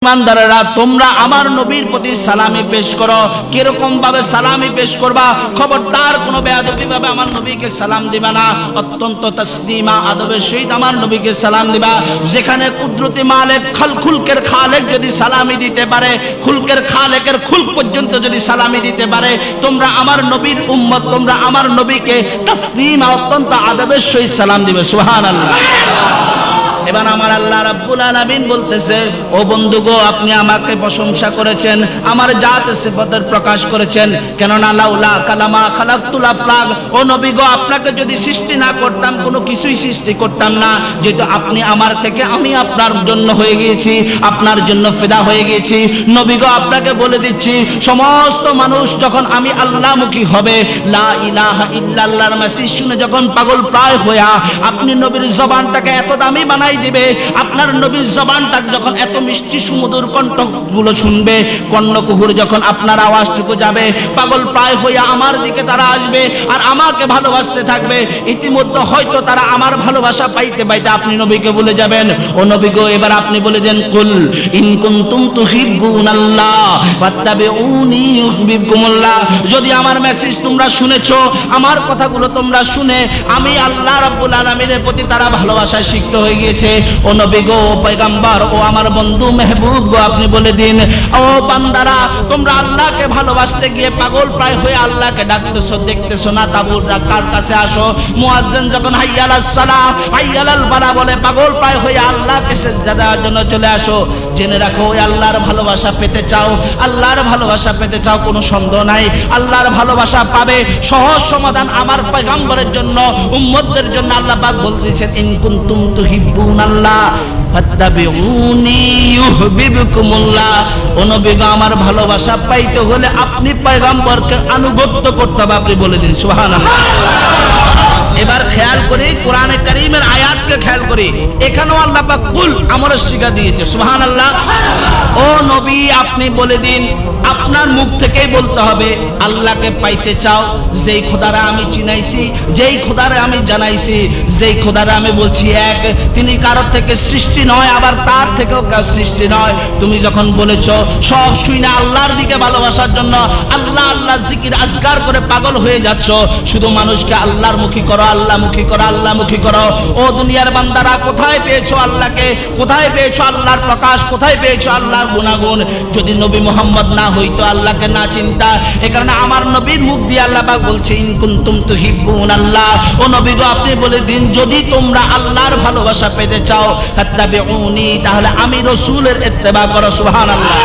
ইমানদারেরা তোমরা আমার নবীর প্রতি সালামি পেশ করো। কিরকম ভাবে সালামি পেশ করবা? খবরদার কোনো বেয়াদবি ভাবে আমার নবীকে সালাম দিবা না। অত্যন্ত তাসলিমা আদবের সহিত আমার নবীকে সালাম দিবা। যেখানে কুদরতি মালিক খুলকের খালেক যদি সালামি দিতে পারে, খুলকের খালেকের খুলক পর্যন্ত যদি সালামি দিতে পারে, তোমরা আমার নবীর উম্মত, তোমরা আমার নবীকে তাসলিমা অত্যন্ত আদবের সহিত সালাম দিবে। সুবহানাল্লাহ। এবার আমার আল্লাহ রাব্বুল আলামিন বলতেছে, ও বন্ধুগো, আপনি আমাকে প্রশংসা করেছেন, আমার জাত সিফাতের প্রকাশ করেছেন। কেননা লাউলা কালামা খালাকতুল আফলাক, ও নবী গো, আপনাকে যদি সৃষ্টি না করতাম কোনো কিছুই সৃষ্টি করতাম না। যেহেতু আপনি আমার থেকে, আমি আপনার জন্য হয়ে গিয়েছি, আপনার জন্য ফিদা হয়ে গিয়েছি। নবী গো, আপনাকে বলে দিচ্ছি, সমস্ত মানুষ যখন আমি আল্লাহমুখী হবে, লা ইলাহা ইল্লাল্লাহর মেসেজ শুনে যখন পাগল প্রায় হইয়া আপনি নবীর জবানটাকে এত দামি বানাই দিবে, আপনার নবীর জবানটা যখন এত মিষ্টি সুমধুর কণ্ঠগুলো শুনবে, কর্ণকুহুর যখন আপনার আওয়াজটুকু যাবে, পাগল প্রায় হইয়া আমার দিকে তারা আসবে আর আমাকে ভালোবাসতে থাকবে। ইতিমধ্যে হয়তো তারা আমার ভালোবাসা পাইতে পাইতে আপনি নবীকে বলে যাবেন, ও নবী গো, এবার আপনি বলে দেন, কুল ইন কুনতুম তুহিব্বুনাল্লাহ ফাত্তাবিউনি ইউহিব্বুকুমুল্লাহ। যদি আমার মেসেজ তোমরা শুনেছো, আমার কথাগুলো তোমরা শুনে আমি আল্লাহ রাব্বুল আলামিনের প্রতি তারা ভালোবাসায় সিক্ত হয়ে গিয়েছে, ও নবী গো, পয়গম্বর, ও আমার বন্ধু মেহবুব গো, আপনি বলে দিন, ও বান্দারা, তোমরা আল্লাহকে ভালোবাসতে গিয়ে পাগল প্রায় হয়ে আল্লাহকে ডাকতেছো, দেখতেছো না তাবুর কার কাছে আসো। মুয়াজ্জিন যখন হাইয়ালাস সালাহ হাইয়ালাল ফালাহ বলে, পাগল প্রায় হয়ে আল্লাহকে সিজদা দেওয়ার জন্য চলে আসো। জেনে রাখো, ওই আল্লাহর ভালোবাসা পেতে চাও, আল্লাহর ভালোবাসা পেতে চাও, কোনো সন্দেহ নাই আল্লাহর ভালোবাসা পাবে। সহজ সমাধান আমার পয়গম্বরের জন্য, উম্মতদের জন্য আল্লাহ পাক বলতেছেন, ইন কুনতুম তুহিব্বুনাল্লাহ ফাত্তাবিউনি ইউহিব্বুকুমুল্লাহ। ও নবী গো, আমার ভালোবাসা পাইতে হলে আপনি পয়গম্বরকে আনুগত্য করতে হবে। আপনি বলে দিন সুবহানাল্লাহ। এবার খেয়াল করি কোরআনে কারীমের আয়াতকে খেয়াল করি, এখানেও আল্লাহ পাক কুল আমরের শিক্ষা দিয়েছে। সুবহানাল্লাহ। ও নবী, আপনি বলে দিন, আপনার মুখ থেকেই বলতে হবে, আল্লাহকে পাইতে চাও, যেই খোদারে আমি চিনাইছি, যেই খোদারে আমি জানাইছি, যেই খোদারে আমি বলছি এক, তিনি কারোর থেকে সৃষ্টি নয়, আবার তার থেকেও কার সৃষ্টি নয়। তুমি যখন বলেছ, সব শুনে আল্লাহর দিকে ভালোবাসার জন্য আল্লাহ আল্লাহ জিকির আজকার করে পাগল হয়ে যাচ্ছ, শুধু মানুষকে আল্লাহর মুখী করো, আল্লাহমুখী করো, আল্লাহমুখী করো। ও দুনিয়ার বান্দারা, কোথায় পেয়েছো আল্লাহকে? কোথায় পেয়েছো আল্লাহর প্রকাশ? কোথায় পেয়েছো আল্লাহর গুণাগুণ? যদি নবী মুহাম্মদ না হইতো, আল্লাহকে না চিন্তা, এ কারণে আমার নবীর মুখ দিয়ে আল্লাহ পাক বলছে, ইন কুনতুম তুহিব্বুনাল্লাহ। ও নবী গো, আপনি বলে দিন, যদি তোমরা আল্লাহর ভালোবাসা পেতে চাও, ফাত্তাবিউনি, তাহলে আমি রাসূলের ইত্তেবা করো। সুবহানাল্লাহ।